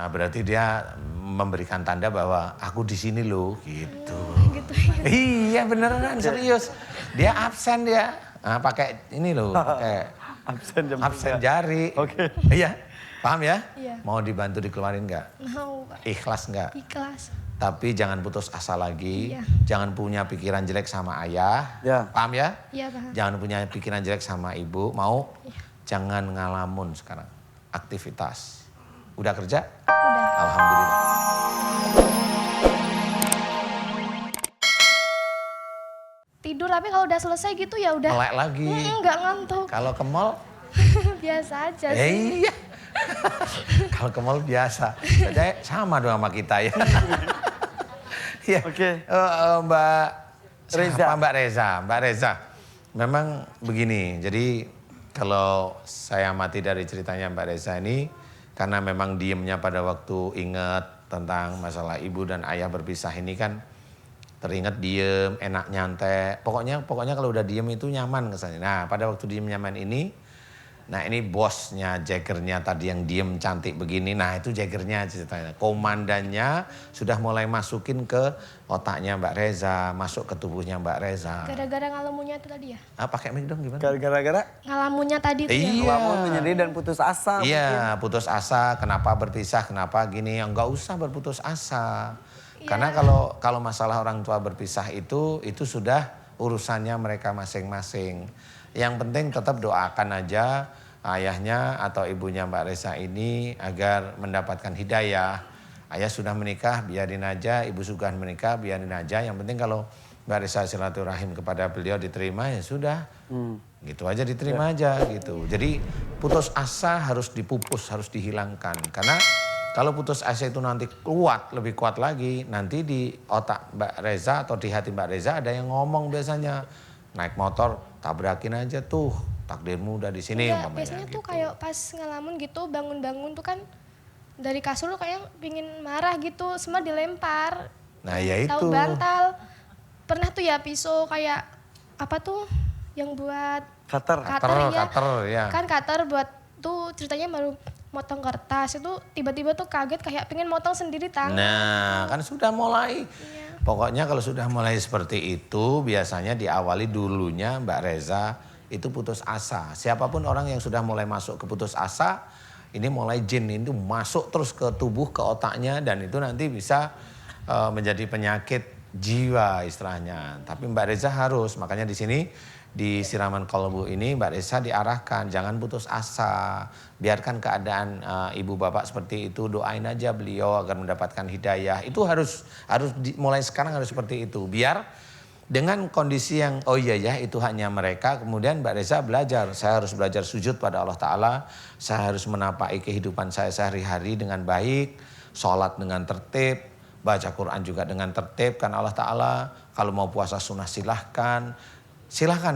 Nah, berarti dia memberikan tanda bahwa aku di sini loh, gitu. Gitu ya. Iya beneran, serius. Dia absen dia. Nah, pakai ini loh, pakai absen jari. Oke. Iya, paham ya? Iya. Mau dibantu dikeluarin nggak? Mau, Pak. Ikhlas nggak? Ikhlas. Tapi jangan putus asa lagi. Iya. Jangan punya pikiran jelek sama ayah. Ya. Paham ya? Iya, paham. Jangan punya pikiran jelek sama ibu. Mau? Iya. Jangan ngalamun sekarang. Aktivitas. Udah kerja? Udah. Alhamdulillah. Tidur tapi kalau udah selesai gitu ya udah. Melek lagi. Nggak ngantuk. Kalau ke mall? Biasa aja sih. Iya. Kalau ke mall biasa. Jadi sama dong sama kita ya. Iya. Oke. Mbak Reza. siapa? Mbak Reza. Memang begini. Jadi kalau saya amati dari ceritanya Mbak Reza ini, karena memang diemnya pada waktu ingat tentang masalah ibu dan ayah berpisah ini kan teringat diem, enak nyantai. Pokoknya kalau udah diem itu nyaman kesannya. Nah pada waktu diem nyaman ini, nah ini bosnya, Jaggernya tadi yang diem cantik begini. Nah itu Jaggernya ceritanya. Komandannya sudah mulai masukin ke otaknya Mbak Reza, masuk ke tubuhnya Mbak Reza. Gara-gara ngalamunnya itu tadi ya? Pakai mic dong gimana? Gara-gara Ngalamunnya tadi itu ya? Iya. ngelamun menyendiri dan putus asa. Iya, putus asa. Kenapa berpisah? Kenapa gini? Enggak usah berputus asa. Karena kalau masalah orang tua berpisah itu sudah urusannya mereka masing-masing. Yang penting tetap doakan aja ayahnya atau ibunya Mbak Reza ini agar mendapatkan hidayah. Ayah sudah menikah, biarin aja. Ibu sudah menikah, biarin aja. Yang penting kalau Mbak Reza silaturahim kepada beliau diterima ya sudah. Gitu aja diterima aja gitu. Jadi putus asa harus dipupus, harus dihilangkan. Karena kalau putus asa itu nanti lebih kuat lagi. Nanti di otak Mbak Reza atau di hati Mbak Reza ada yang ngomong biasanya. Naik motor tabrakin aja tuh, takdirmu udah di sini. Enggak, biasanya tuh kayak pas ngalamun gitu bangun-bangun tuh kan dari kasur tuh kayak pingin marah gitu, semua dilempar. Nah ya itu. Tahu bantal. Pernah tuh ya pisau kayak apa tuh yang buat Cutter. Cutter, ya. Kan cutter buat tuh ceritanya baru motong kertas itu tiba-tiba tuh kaget kayak pengen motong sendiri tangan. Nah kan sudah mulai. Iya. Pokoknya kalau sudah mulai seperti itu biasanya diawali dulunya Mbak Reza itu putus asa. Siapapun orang yang sudah mulai masuk ke putus asa, ini mulai jin itu masuk terus ke tubuh, ke otaknya dan itu nanti bisa menjadi penyakit jiwa istilahnya. Tapi Mbak Reza harus, makanya di sini di siraman kolbu ini Mbak Reza diarahkan jangan putus asa. Biarkan keadaan ibu bapak seperti itu, doain aja beliau agar mendapatkan hidayah. Itu harus mulai sekarang harus seperti itu. Biar dengan kondisi yang oh iya ya itu hanya mereka, kemudian Mbak Reza belajar, saya harus belajar sujud pada Allah Ta'ala, saya harus menapaki kehidupan saya sehari-hari dengan baik, sholat dengan tertib, baca Quran juga dengan tertib, kan Allah Ta'ala kalau mau puasa sunnah silahkan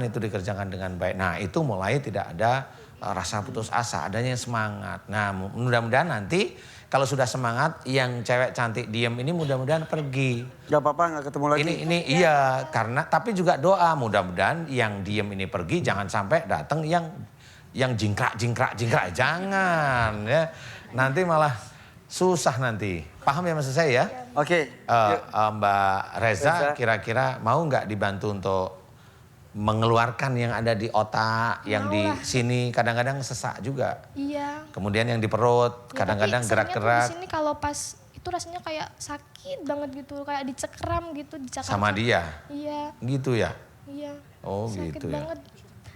itu dikerjakan dengan baik. Nah itu mulai tidak ada rasa putus asa, adanya semangat. Nah mudah-mudahan nanti kalau sudah semangat yang cewek cantik diem ini mudah-mudahan pergi. Gak apa-apa gak ketemu lagi. Ini iya karena tapi juga doa mudah-mudahan yang diem ini pergi jangan sampai datang yang jingkrak jangan ya. Nanti malah susah nanti. Paham ya maksud saya ya? Oke. Mbak Reza kira-kira mau nggak dibantu untuk mengeluarkan yang ada di otak, yang di sini kadang-kadang sesak juga. Iya. Kemudian yang di perut, Ya, kadang-kadang tapi gerak-gerak. Di sini kalau pas itu rasanya kayak sakit banget gitu, kayak dicekram gitu, dicakar. Sama dia? Iya. Gitu ya? Iya. Oh sakit gitu ya. banget.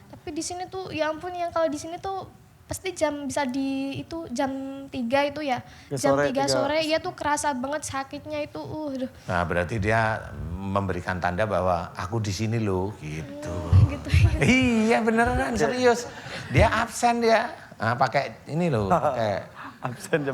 Tapi di sini tuh ya ampun yang kalau di sini tuh pasti bisa di itu jam 3 itu ya. Jam 3 sore iya tuh kerasa banget sakitnya itu. Aduh. Nah berarti dia memberikan tanda bahwa aku di sini loh gitu. Gitu ya. Iya beneran serius. Dia absen dia. Nah, pakai ini loh, pakai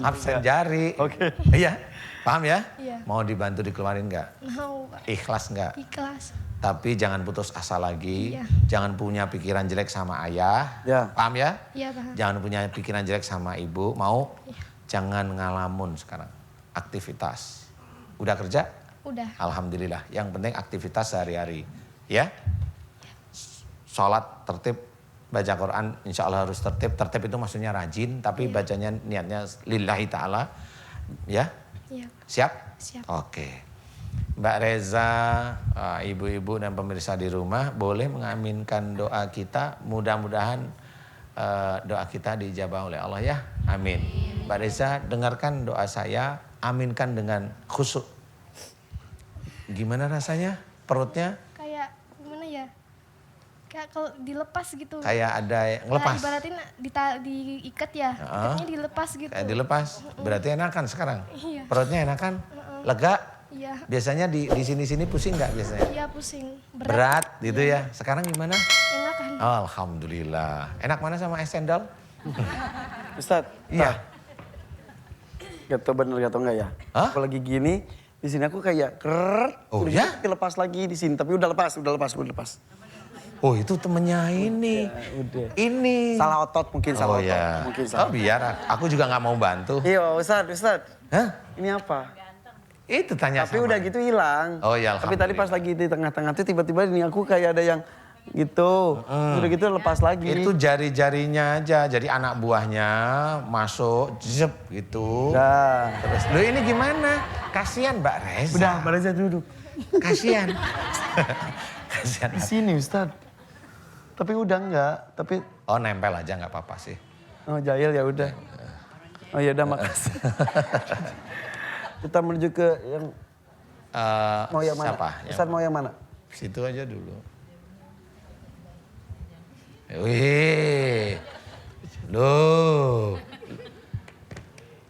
absen jari. Oke. Iya. Paham ya? Iya. Mau dibantu dikeluarin nggak? Mau, Pak. Ikhlas nggak? Ikhlas. Tapi jangan putus asa lagi. Iya. Jangan punya pikiran jelek sama ayah. Ya. Paham ya? Iya, paham. Jangan punya pikiran jelek sama ibu. Mau? Iya. Jangan ngalamun sekarang. Aktivitas. Udah kerja? Udah. Alhamdulillah. Yang penting aktivitas sehari-hari. Ya? Sholat tertib. Baca Quran insya Allah harus tertib. Tertib itu maksudnya rajin. Tapi bacanya niatnya lillahi ta'ala. Ya? Iya. Siap? Siap. Oke. Mbak Reza, ibu-ibu dan pemirsa di rumah boleh mengaminkan doa kita. Mudah-mudahan doa kita dijabah oleh Allah ya. Amin. Mbak Reza, dengarkan doa saya, aminkan dengan khusyuk. Gimana rasanya? Perutnya? Kayak gimana ya? Kayak kalau dilepas gitu. Kayak ada yang ngelepas. Ibaratin diikat ya, ikatnya dilepas gitu. Kayak dilepas. Berarti enakan sekarang? Iya. Perutnya enakan? Lega? Iya. Biasanya di sini-sini pusing nggak biasanya? Iya pusing. Berat gitu ya. Sekarang gimana? Enak kan? Alhamdulillah. Enak mana sama es cendol? Ustadz, Iya. gak tau bener gak tau enggak ya? Hah? Kalau lagi gini, di sini aku kayak Oh, udah ya? gitu, lepas lagi di sini, tapi udah lepas. Oh itu temennya ini. Udah. Ini. Salah otot mungkin, salah Oh otot. ya. Mungkin Oh salah. biar aku juga nggak mau bantu. Iya, Ustadz. Hah? Ini apa? Itu tanya Tapi sama. udah gitu hilang. Oh ya, Tapi tadi pas lagi di tengah-tengah tuh tiba-tiba ini aku kayak ada yang gitu. Udah gitu lepas lagi. Itu jari-jarinya aja. Jadi anak buahnya masuk zep gitu. Udah. Terus, lu ini gimana? Kasihan Mbak Reza. Udah, Mbak Reza duduk. Kasihan. Kasihan. Di sini Ustadz. Tapi udah enggak, tapi Oh nempel aja nggak apa-apa sih. oh jahil ya udah. Oh ya udah makasih. Kita menuju ke yang mau yang mana? Siapa? Ustadz mau yang mana? Situ aja dulu. Wih. Loh.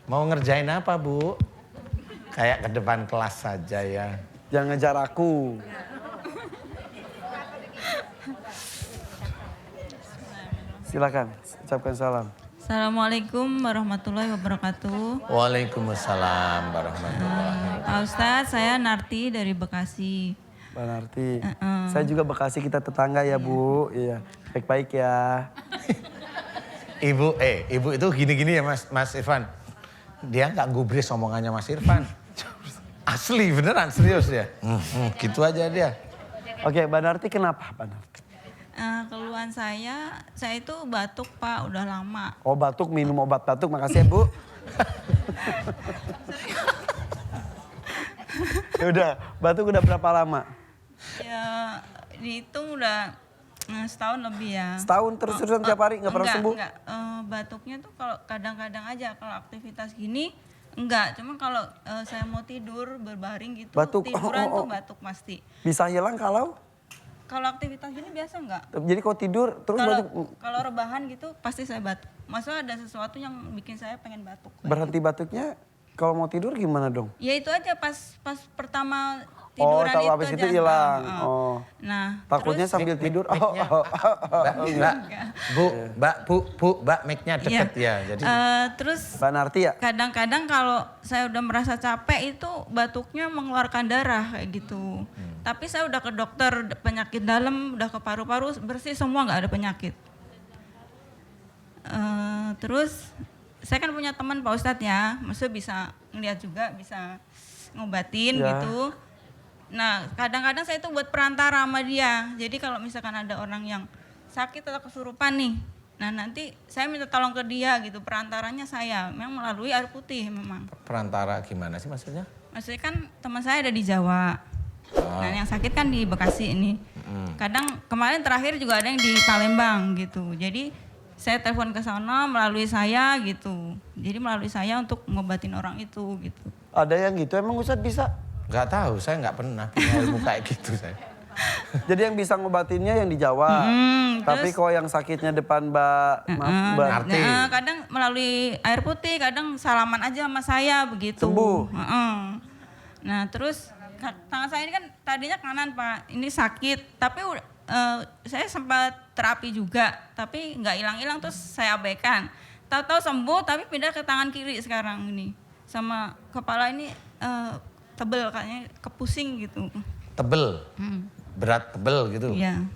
Mau ngerjain apa, Bu? Kayak ke depan kelas saja ya. Jangan ngejar aku. Silakan, ucapkan salam. Assalamualaikum warahmatullahi wabarakatuh. Waalaikumsalam warahmatullahi. Pak Ustadz, saya Narti dari Bekasi. Mbak Narti. Saya juga Bekasi, kita tetangga ya Bu. Iya, baik-baik ya. Ibu itu gini-gini ya Mas Irfan. Dia nggak gubris omongannya Mas Irfan. Asli beneran serius dia. Gitu aja dia. Oke, Mbak Narti kenapa Mbak Narti? Keluhan saya itu batuk Pak, udah lama. Oh batuk, minum obat batuk, makasih ya Bu. Ya udah, batuk udah berapa lama? Ya dihitung udah setahun lebih ya. Setahun terus-terusan tiap hari nggak pernah sembuh? Enggak. Batuknya tuh kalau kadang-kadang aja, kalau aktivitas gini enggak. Cuma kalau saya mau tidur berbaring gitu, Batuk. tiduran tuh batuk pasti. Bisa hilang kalau? Kalau aktivitas gini biasa enggak? Jadi kalau tidur terus batuk? Kalau rebahan gitu pasti saya batuk. Maksudnya ada sesuatu yang bikin saya pengen batuk. Berhenti batuknya kalau mau tidur gimana dong? Ya itu aja pas pertama Oh, tiduran tahu itu habis aja. itu hilang. Oh. Nah, Takutnya terus, sambil tidur. Mbak, mic-nya deket ya. Jadi terus Mbak Narti ya? kadang-kadang kalau saya udah merasa capek itu batuknya mengeluarkan darah kayak gitu. Tapi saya udah ke dokter penyakit dalam, udah ke paru-paru bersih semua nggak ada penyakit. Terus saya kan punya teman Pak Ustadz ya, maksudnya bisa ngeliat juga, bisa ngobatin Ya. gitu. Nah kadang-kadang saya itu buat perantara sama dia. Jadi kalau misalkan ada orang yang sakit atau kesurupan nih, nah nanti saya minta tolong ke dia gitu, perantaranya saya, memang melalui air putih memang. perantara gimana sih maksudnya? Maksudnya kan teman saya ada di Jawa, nah yang sakit kan di Bekasi ini. Kadang kemarin terakhir juga ada yang di Palembang gitu. Jadi saya telepon ke sana melalui saya gitu. Jadi melalui saya untuk ngobatin orang itu gitu. Ada yang gitu, emang Ustadz bisa? Nggak tahu, saya nggak pernah punya ilmu kayak gitu saya. Jadi yang bisa ngobatinnya yang di Jawa. Tapi kalau yang sakitnya depan Mbak Narti. Nah, kadang melalui air putih, kadang salaman aja sama saya begitu. Sembuh? Nah terus tangan saya ini kan tadinya kanan Pak, ini sakit. Tapi saya sempat terapi juga, tapi nggak hilang-hilang terus saya abaikan. Tahu-tahu sembuh tapi pindah ke tangan kiri sekarang ini. Sama kepala ini tebel kayaknya, kepusing gitu. Tebel, berat tebel gitu. Iya.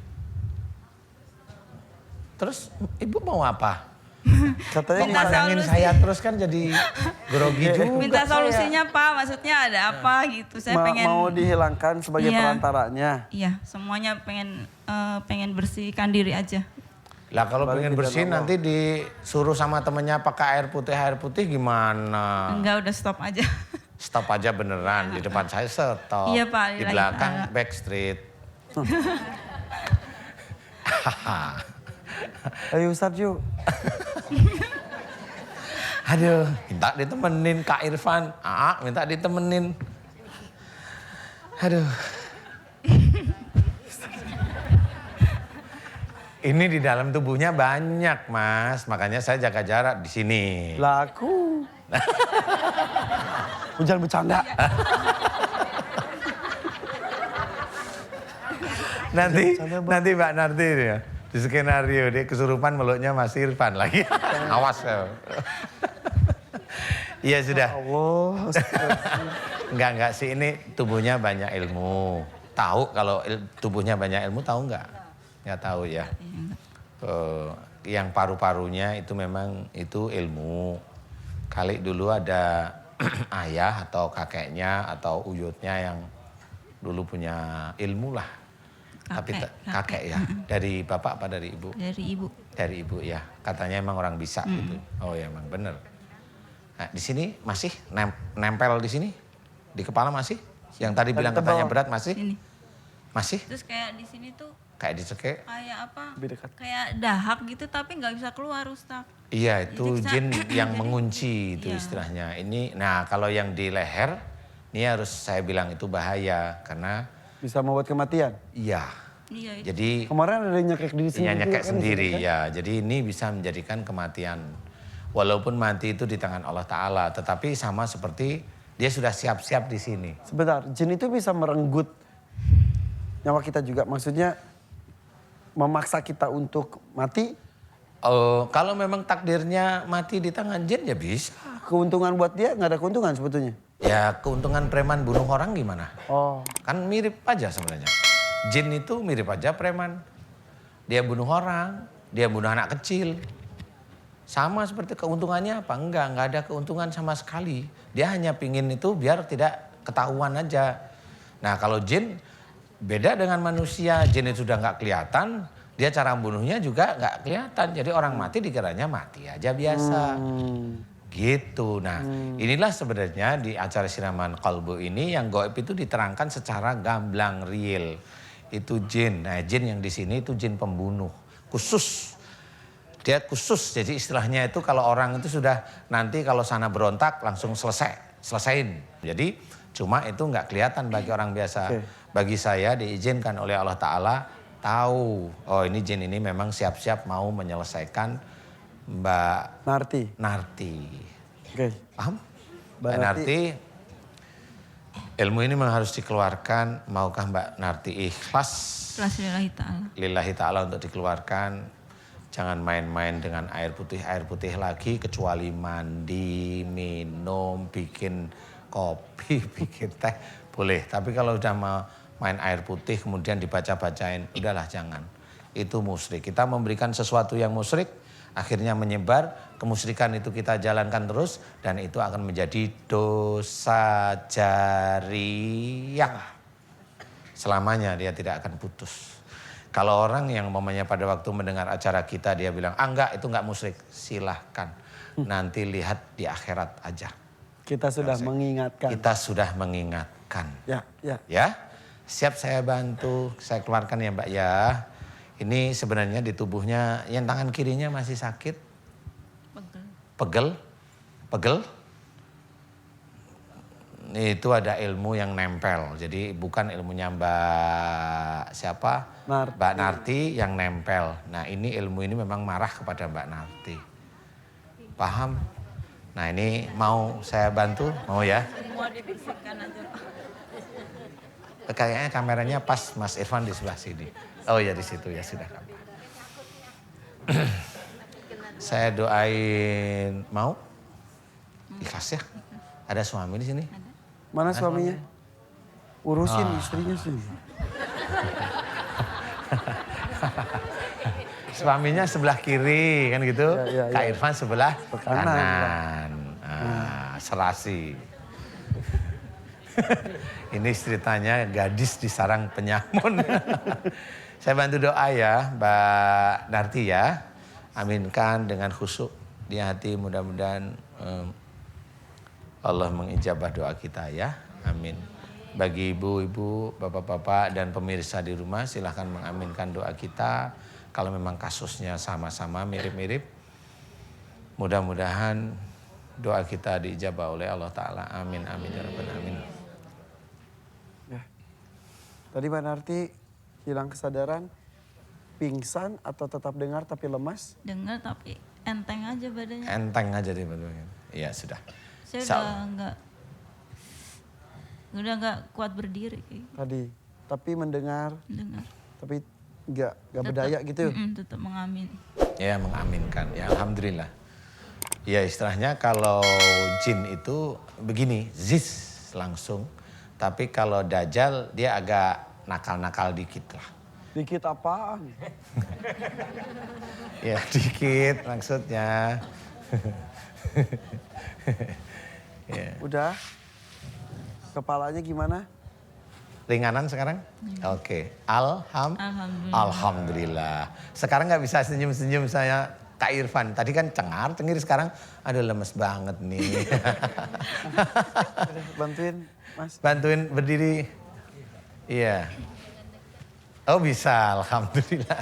Terus ibu mau apa? Katanya Minta Mandangin solusi. saya terus kan jadi grogi juga. Minta solusinya Pak, maksudnya ada apa gitu. Saya pengen mau dihilangkan sebagai Iya. perantaranya. Iya, semuanya pengen bersihkan diri aja. Lah kalau Balik pengen ke bersih jalan Allah. nanti disuruh sama temennya pakai air putih gimana? Enggak, udah stop aja. Stop aja beneran, di depan saya stop. Iya, Pak, Di lillahi belakang ta'ala. backstreet. Ayo Ustadz yuk. Aduh, minta ditemenin Kak Irfan. Minta ditemenin. Aduh. Ini di dalam tubuhnya banyak, Mas. Makanya saya jaga jarak di sini. Laku. Jangan bercanda. Nanti Mbak Narti ya. Di skenario dia kesurupan meluknya Mas Irfan lagi. Awas ya. Iya sudah. Allah. Enggak sih, ini tubuhnya banyak ilmu. Tahu kalau tubuhnya banyak ilmu, tahu enggak? Enggak tahu ya. Yang paru-parunya itu memang itu ilmu. Kali dulu ada ayah atau kakeknya atau uyutnya yang dulu punya ilmu lah. Tapi kakek ya. Dari bapak apa dari ibu? Dari ibu. Dari ibu ya. Katanya emang orang bisa gitu. Oh ya emang bener. Nah, di sini masih nempel di sini? Di kepala masih? Yang tadi bilang katanya berat masih? Sini. Masih? Terus kayak di sini tuh Kayak dicekek? kayak apa? Lebih dekat. Kayak dahak gitu tapi nggak bisa keluar, Ustaz. Iya itu Jadi jin yang mengunci itu Iya. istilahnya. Ini, nah kalau yang di leher, ini harus saya bilang itu bahaya karena Bisa membuat kematian. iya. Iya itu. Jadi Kemarin ada yang nyekek diri sendiri. nyekek juga kan, sendiri di sini, kan? ya. Jadi ini bisa menjadikan kematian. Walaupun mati itu di tangan Allah Ta'ala, tetapi sama seperti dia sudah siap-siap di sini. Sebentar, jin itu bisa merenggut nyawa kita juga. Maksudnya memaksa kita untuk mati. Kalau memang takdirnya mati di tangan jin ya bisa. Keuntungan buat dia nggak ada keuntungan sebetulnya. Ya keuntungan preman bunuh orang gimana? Oh, Kan mirip aja sebenarnya. Jin itu mirip aja preman. Dia bunuh orang, dia bunuh anak kecil. Sama seperti keuntungannya apa? Enggak ada keuntungan sama sekali. Dia hanya pingin itu biar tidak ketahuan aja. Nah kalau jin beda dengan manusia. Jin itu sudah nggak kelihatan, dia cara bunuhnya juga nggak kelihatan. Jadi orang mati dikiranya mati aja biasa. Gitu. Nah, inilah sebenarnya di acara siraman kalbu ini yang gaib itu diterangkan secara gamblang real. Itu jin. Nah, jin yang di sini itu jin pembunuh. Khusus. Dia khusus. Jadi istilahnya itu kalau orang itu sudah nanti kalau sana berontak langsung selesaiin. Jadi cuma itu nggak kelihatan bagi orang biasa. Oke. Bagi saya diizinkan oleh Allah Ta'ala tahu. Oh ini jin ini memang siap-siap mau menyelesaikan Mbak Narti. Narti. Oke. Paham? Mbak Mbak Narti, ilmu ini memang harus dikeluarkan. Maukah Mbak Narti ikhlas? Ikhlas lillahi ta'ala. Lillahi ta'ala untuk dikeluarkan. Jangan main-main dengan air putih lagi. Kecuali mandi, minum, bikin kopi, bikin teh. Boleh. Tapi kalau udah mau main air putih kemudian dibaca-bacain. Udahlah jangan. Itu musyrik. Kita memberikan sesuatu yang musyrik. Akhirnya menyebar, kemusyrikan itu kita jalankan terus dan itu akan menjadi dosa jariyah. Selamanya dia tidak akan putus. Kalau orang yang umpamanya pada waktu mendengar acara kita dia bilang, enggak itu enggak musyrik, silahkan. Nanti lihat di akhirat aja. Kita sudah mengingatkan. Kita sudah mengingatkan. Ya. Ya, siap saya bantu, saya keluarkan ya Mbak ya. Ini sebenarnya di tubuhnya yang tangan kirinya masih sakit. Pegel. Itu ada ilmu yang nempel. Jadi bukan ilmunya Mbak siapa? Narti. Mbak Narti yang nempel. Nah ini ilmu ini memang marah kepada Mbak Narti. Paham? Nah ini mau saya bantu? Mau ya? Mau dibersihkan aja, Pak. Kayaknya kameranya pas Mas Irfan di sebelah sini. Oh ya di situ ya sudah. Saya doain mau ikhlas ya. Ada suami di sini. Mana suaminya? Urusin istrinya sih. Suaminya sebelah kiri kan gitu. Ya. Kak Irfan sebelah Kanan. kanan. Serasi. Ini ceritanya gadis di sarang penyamun. Saya bantu doa ya Mbak Narti ya. Aminkan dengan khusyuk di hati, mudah-mudahan Allah mengijabah doa kita ya. Amin. Bagi ibu-ibu, bapak-bapak dan pemirsa di rumah silahkan mengaminkan doa kita. Kalau memang kasusnya sama-sama mirip-mirip, mudah-mudahan doa kita diijabah oleh Allah Ta'ala. Amin, amin, ya rabbal alamin. Ya. Tadi Mbak Narti hilang kesadaran, pingsan atau tetap dengar tapi lemas? Dengar tapi enteng aja badannya. Enteng aja deh. Iya sudah. Saya udah nggak kuat berdiri. Tadi, tapi mendengar, Dengar. tapi nggak berdaya gitu. Tetap mengamin. Ya mengaminkan, ya alhamdulillah. Ya istilahnya kalau jin itu begini, zis langsung. Tapi kalau dajjal dia agak nakal-nakal dikit lah. Dikit apaan? Ya dikit maksudnya. Ya. Udah? Kepalanya gimana? Ringanan sekarang? Oke. Alhamdulillah. Alhamdulillah. Sekarang nggak bisa senyum-senyum saya Kak Irfan. Tadi kan cengar-cengir, sekarang aduh lemes banget nih. Bantuin Mas. Bantuin berdiri. Iya. Oh bisa, alhamdulillah.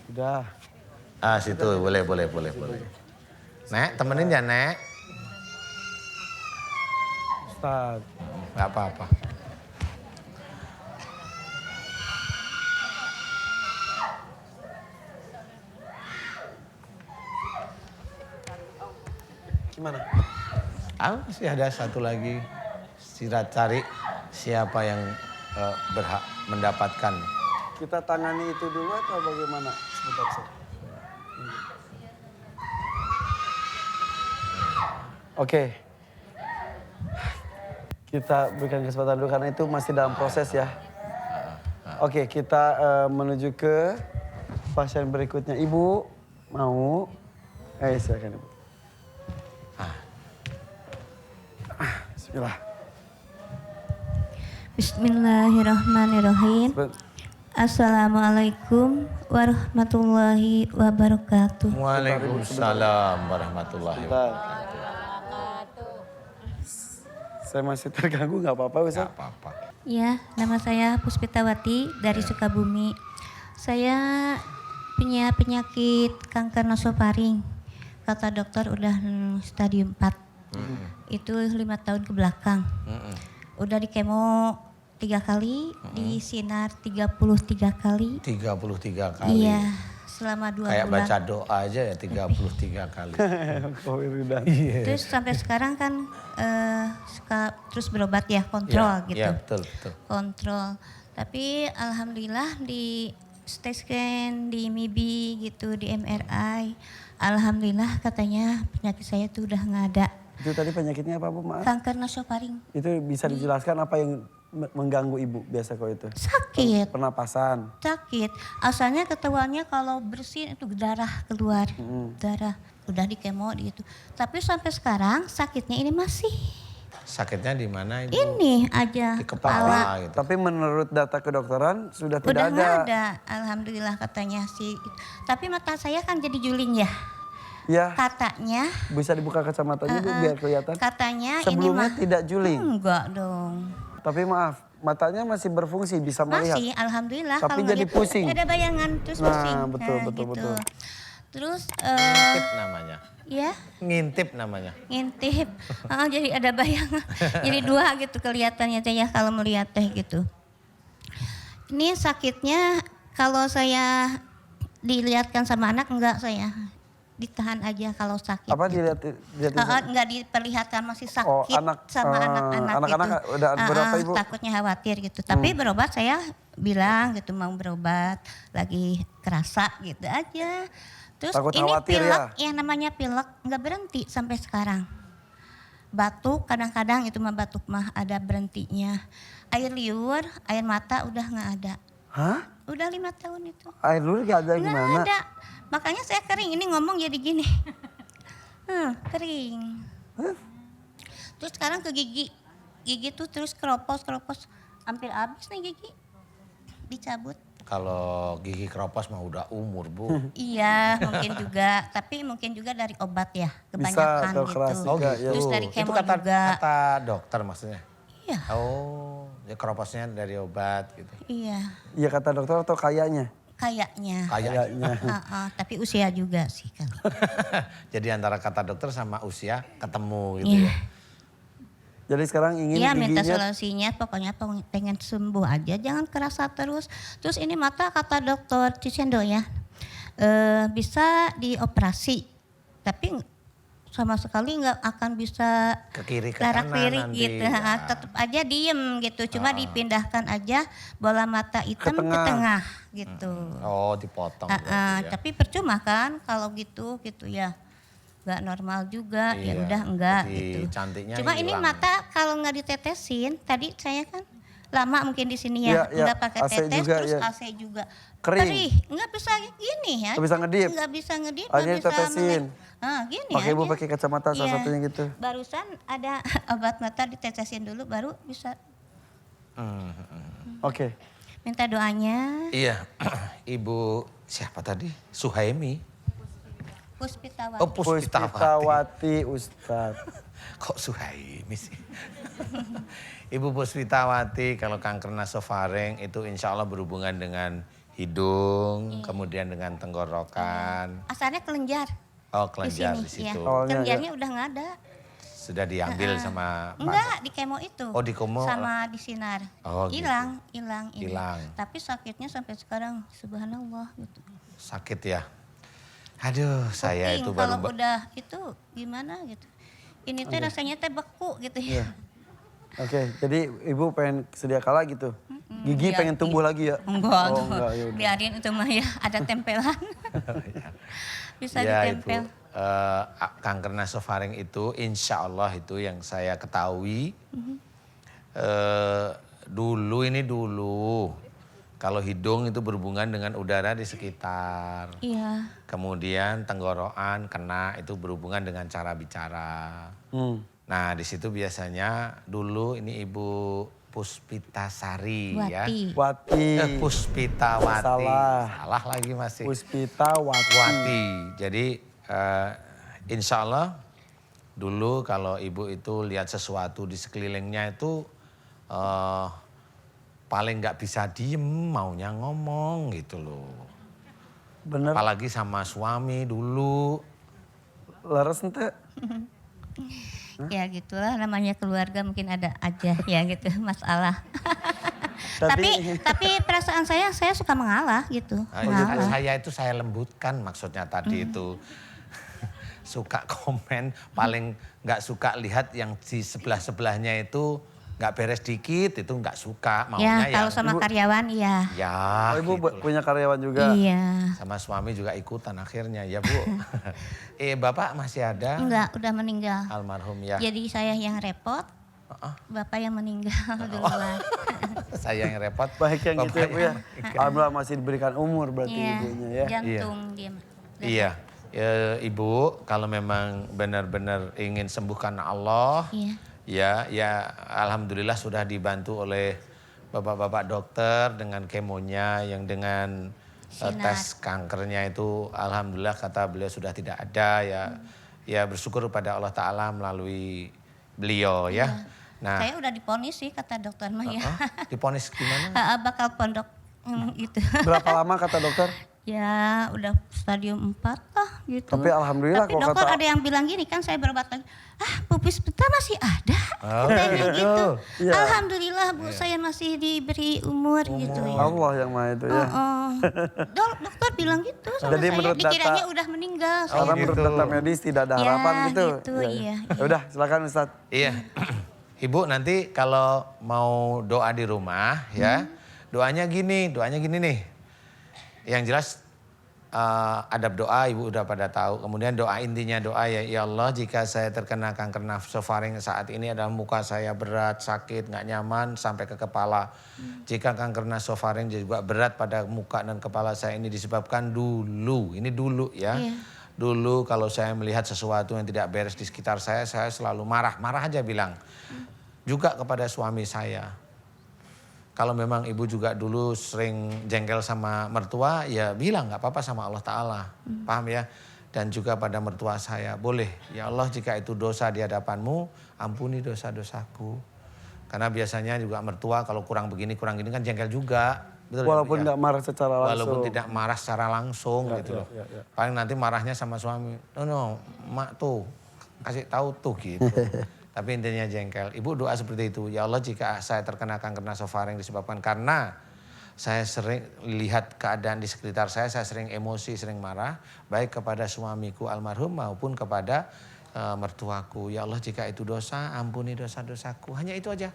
Udah. Ah situ boleh. Nek, temenin ya Nek. Ustaz. Gak apa-apa. Gimana? Masih ada satu lagi. Sirat cari siapa yang berhak mendapatkan. Kita tangani itu dulu atau bagaimana? Sebentar, Ustaz. Oke. Kita berikan kesempatan dulu karena itu masih dalam proses ya. Oke, kita menuju ke pasien berikutnya. Ibu mau? Silakan Ibu. Bismillah. Bismillahirrahmanirrahim. Assalamualaikum warahmatullahi wabarakatuh. Waalaikumsalam warahmatullahi Bentar. wabarakatuh. Saya masih terganggu, nggak apa-apa Ustaz? Gak apa-apa. Ya, nama saya Puspitawati dari Sukabumi. Saya punya penyakit kanker nasofaring. Kata dokter udah stadium 4. Itu 5 tahun ke belakang. Udah di kemo 3 kali, di sinar 33 kali. 33 kali. Iya, selama 2 Kayak bulan. baca doa aja ya 33 kali. Terus sampai sekarang kan terus berobat ya, kontrol gitu. Ya betul. Kontrol. Tapi alhamdulillah di CT scan, di MIBI gitu, di MRI. Alhamdulillah katanya penyakit saya tuh udah nggak ada. Itu tadi penyakitnya apa Bu, maaf? Kanker nasofaring. Itu bisa dijelaskan apa yang mengganggu Ibu biasa kalau itu? Sakit. Pernapasan. Sakit. Asalnya ketahuannya kalau bersin itu darah keluar. Darah. Udah di kemo gitu. Tapi sampai sekarang sakitnya ini masih. Sakitnya di mana Ibu? Ini aja. Di kepala gitu. Tapi menurut data kedokteran sudah Udah tidak nggak ada. ada. Alhamdulillah katanya sih. Tapi mata saya kan jadi juling ya. Ya, Katanya. bisa dibuka kacamatanya Bu biar kelihatan. Katanya Sebelumnya ini mah. tidak juling. Enggak dong. Tapi maaf, matanya masih berfungsi, bisa melihat. Masih, alhamdulillah. Tapi kalau jadi ngeliat, pusing. Ada bayangan terus Nah, pusing. betul. Terus, Ngintip namanya. ya Ngintip namanya. ngintip. Jadi ada bayangan. Jadi 2 gitu kelihatannya teh ya kalau melihat teh gitu. Ini sakitnya kalau saya dilihatkan sama anak enggak saya. Ditahan aja kalau sakit. Apa gitu. dilihat Enggak diperlihatkan masih sakit Oh, anak, sama anak-anak anak-anak gitu. udah berapa, Ibu? Takutnya khawatir gitu. Tapi berobat saya bilang gitu mau berobat lagi kerasa gitu aja. Terus Takut ini khawatir pilek, ya? yang namanya pilek nggak berhenti sampai sekarang. Batuk kadang-kadang itu mah batuk mah ada berhentinya. Air liur, air mata udah nggak ada. Hah? Udah 5 tahun itu. Air dulu gak ada Nggak gimana? ada. Makanya saya kering, ini ngomong jadi gini. Kering. Terus sekarang ke gigi. Gigi tuh terus keropos. hampir habis nih gigi. Dicabut. Kalau gigi keropos mah udah umur, Bu. Iya, mungkin juga. Tapi mungkin juga dari obat ya, kebanyakan atau gitu. keras juga, ya. Terus dari Itu kemo kata juga. dokter maksudnya? Iya, Oh, ya keroposnya dari obat gitu. iya. Iya kata dokter atau kayaknya? Kayaknya. Kayaknya. Tapi usia juga sih kan. Jadi antara kata dokter sama usia ketemu gitu Iya. ya. Jadi sekarang ingin Iya, minta giginya solusinya pokoknya pengen sembuh aja, jangan kerasa terus. Terus ini mata kata dokter Cicendo ya, bisa dioperasi, tapi sama sekali nggak akan bisa Ke kiri ke larak kanan kiri nanti. gitu. Ya. Tetap aja diem gitu, cuma dipindahkan aja bola mata hitam ke tengah gitu. Oh, dipotong berarti ya. Tapi percuma kan kalau gitu ya. Nggak normal juga, ya Iya, udah enggak jadi gitu. cantiknya Cuma ini hilang. mata kalau nggak ditetesin, tadi saya kan lama mungkin di sini ya, Iya, nggak pakai AC tetes, juga, terus iya. AC juga Kering. perih, nggak bisa gini ya, Nggak bisa ngedip. nggak bisa ngedip, Oh, nggak ini bisa tetesin. gini Pakai Ibu aja. pakai kacamata salah Iya. satunya gitu. Barusan ada obat mata ditetesin dulu, baru bisa Oke. minta doanya. Iya, Ibu siapa tadi? Suhaimi. Puspitawati. Oh, Puspitawati. Puspitawati Ustadz. Kok Suhaimi sih? Ibu Puspitawati, kalau kanker nasofaring itu insya Allah berhubungan dengan hidung, kemudian dengan tenggorokan. Asalnya kelenjar. Oh, kelenjar di Iya. situ. Awalnya, Kelenjarnya udah nggak ada. Sudah diambil sama Pak. Enggak, di kemo itu. Oh, di kemo. Sama di sinar. Oh, gitu. Hilang ini. Hilang. Tapi sakitnya sampai sekarang subhanallah gitu. Sakit ya. Aduh, saya Pusing itu baru kalau udah itu gimana gitu. Ini teh rasanya teh beku gitu ya. Iya. Oke, jadi Ibu pengen sedia kala gitu. Gigi Iya, pengen tumbuh lagi ya? Enggak, Oh, enggak, ya udah. biarin itu mah ya, ada tempelan. Bisa ya, ditempel. Ibu, kanker nasofaring itu insya Allah itu yang saya ketahui. Dulu kalau hidung itu berhubungan dengan udara di sekitar. Iya. Kemudian tenggorokan kena itu berhubungan dengan cara bicara. Nah di situ biasanya dulu ini Ibu Puspitasari ya. Wati. Wati. Puspitawati. Salah. Lagi masih. Puspitawati. Wati. Jadi insya Allah dulu kalau ibu itu lihat sesuatu di sekelilingnya itu paling nggak bisa diem, maunya ngomong gitu loh. Bener. Apalagi sama suami dulu. Laras ente. Ya gitulah namanya keluarga mungkin ada aja ya gitu masalah. tapi perasaan saya suka mengalah gitu. Mengalah. Saya lembutkan maksudnya tadi itu. Suka komen, paling nggak suka lihat yang di sebelah-sebelahnya itu nggak beres dikit, itu nggak suka. Maunya Ya kalau sama karyawan iya. ya Oh, Ibu gitu loh. punya karyawan juga? Iya. Sama suami juga ikutan akhirnya ya Bu. Bapak masih ada? Enggak, udah meninggal. Almarhum ya. Jadi saya yang repot, bapak yang meninggal duluan. Saya yang repot. Baik yang gitu ya Bapak Bu ya. yang- Alhamdulillah masih diberikan umur berarti Iya, ibunya ya. jantung dia. Iya. Ibu kalau memang benar-benar ingin sembuhkan Allah, Iya. ya alhamdulillah sudah dibantu oleh bapak-bapak dokter dengan kemonya yang dengan tes kankernya itu alhamdulillah kata beliau sudah tidak ada ya. Ya bersyukur pada Allah Ta'ala melalui beliau ya. Nah, Saya udah diponis sih kata dokter mah ya. diponis gimana? Bakal pondok gitu. Berapa lama kata dokter? Ya udah stadium 4 lah gitu. Tapi alhamdulillah Tapi kok dokter kata- ada yang bilang gini kan saya berobat lagi. Pupis pita masih ada. Katanya gitu. Iya. Alhamdulillah Bu saya masih diberi umur gitu ya. Allah yang maha itu ya. Dokter bilang gitu sama Jadi saya. menurut Dikiranya data- udah meninggal. Karena Saya. menurut data medis tidak ada Ya, harapan gitu. gitu, iya. Ya udah silakan Ustaz. Iya. Ibu nanti kalau mau doa di rumah ya, doanya gini nih. Yang jelas adab doa Ibu udah pada tahu. Kemudian doa intinya doa ya Allah jika saya terkena kanker nasofaring saat ini adalah muka saya berat, sakit, nggak nyaman sampai ke kepala. Jika kanker nasofaring juga berat pada muka dan kepala saya ini disebabkan dulu ya. Iya. Dulu kalau saya melihat sesuatu yang tidak beres di sekitar saya selalu marah aja bilang. Juga kepada suami saya. kalau memang ibu juga dulu sering jengkel sama mertua, ya bilang nggak apa-apa sama Allah Ta'ala. Paham ya? Dan juga pada mertua saya, boleh. Ya Allah, jika itu dosa di hadapanmu, ampuni dosa-dosaku. Karena biasanya juga mertua kalau kurang begini, kurang gini kan jengkel juga. Betul, Walaupun ya? nggak marah secara langsung. Walaupun tidak marah secara langsung gitu loh. Paling nanti marahnya sama suami. No, mak tuh kasih tahu tuh gitu. Tapi intinya jengkel. Ibu doa seperti itu. Ya Allah, jika saya terkena kanker nasofaring disebabkan karena saya sering lihat keadaan di sekitar saya sering emosi, sering marah. Baik kepada suamiku almarhum maupun kepada mertuaku. Ya Allah, jika itu dosa, ampuni dosa-dosaku. Hanya itu aja.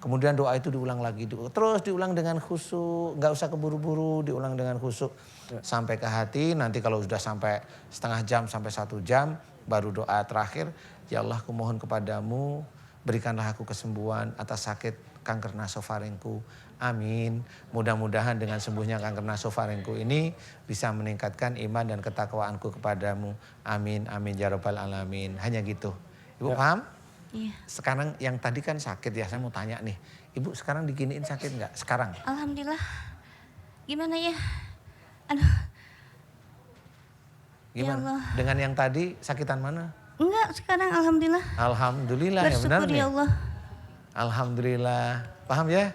Kemudian doa itu diulang lagi. Terus diulang dengan khusyuk. Nggak usah keburu-buru, diulang dengan khusyuk. Sampai ke hati, nanti kalau sudah sampai setengah jam sampai 1 jam, baru doa terakhir. Ya Allah, aku mohon kepadamu, berikanlah aku kesembuhan atas sakit kanker nasofaringku. Amin. Mudah-mudahan dengan sembuhnya kanker nasofaringku ini bisa meningkatkan iman dan ketakwaanku kepadamu. Amin, amin ya rabbal alamin. Hanya gitu. Ibu paham? Iya. Sekarang yang tadi kan sakit ya, saya mau tanya nih. Ibu sekarang diginiin sakit nggak sekarang? Alhamdulillah. Gimana ya? Aduh. Gimana? Ya Allah. Dengan yang tadi sakitan mana? Enggak, sekarang alhamdulillah. Alhamdulillah ya benar Bersyukur nih. ya Allah. Alhamdulillah. Paham ya?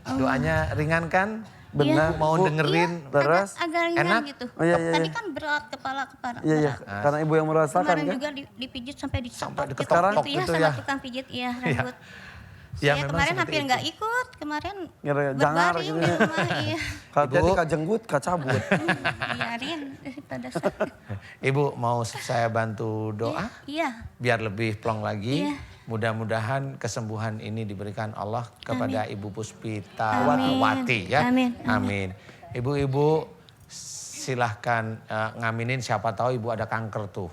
Doanya ringan kan? Benar. Mau dengerin Terus? Agak ringan Enak? gitu. Oh, iya, iya, Tadi iya. kan berat kepala. Iya, iya. berat. Karena ibu yang merasakan Kemarin kan. juga dipijit sampai Sampai dicopot diketok-ketok gitu ya gitu sama ya. tukang pijit iya rambut. Ya, Saya memang kemarin seperti hampir itu. nggak ikut, kemarin Jangar berbaring gitu di ya. rumah iya. Kalau Ibu. jadi kajenggut, kacabut. Biarin pada saat. Ibu mau saya bantu doa? Iya. Biar lebih plong lagi. Iya. Mudah-mudahan kesembuhan ini diberikan Allah kepada Ibu Puspita Amin. Wati ya. Amin. Amin. Ibu-ibu silahkan ngaminin, siapa tahu ibu ada kanker tuh.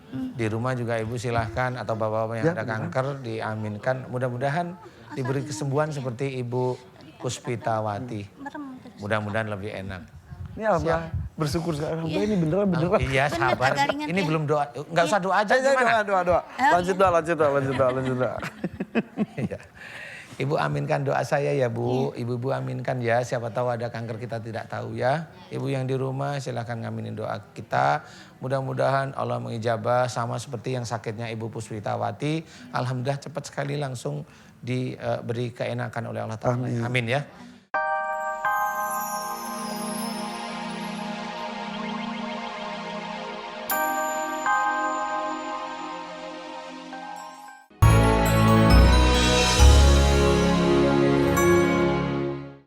Di rumah juga ibu silahkan atau bapak-bapak yang ada kanker diaminkan. Mudah-mudahan diberi kesembuhan seperti Ibu Puspita Wati. Merem terus. Mudah-mudahan lebih enak. Ini alhamdulillah bersyukur sekali. Alhamdulillah ini beneran. Iya sabar. agak ringan, Ini ya. belum doa. Enggak usah doa aja Ayo, gimana? doa. Lanjut doa. Iya. Ibu aminkan doa saya ya Bu. Ibu-ibu aminkan ya. Siapa tahu ada kanker kita tidak tahu ya. Ibu yang di rumah silahkan ngaminin doa kita. Mudah-mudahan Allah mengijabah sama seperti yang sakitnya Ibu Puspitawati. Alhamdulillah cepat sekali langsung diberi keenakan oleh Allah Ta'ala. Amin ya.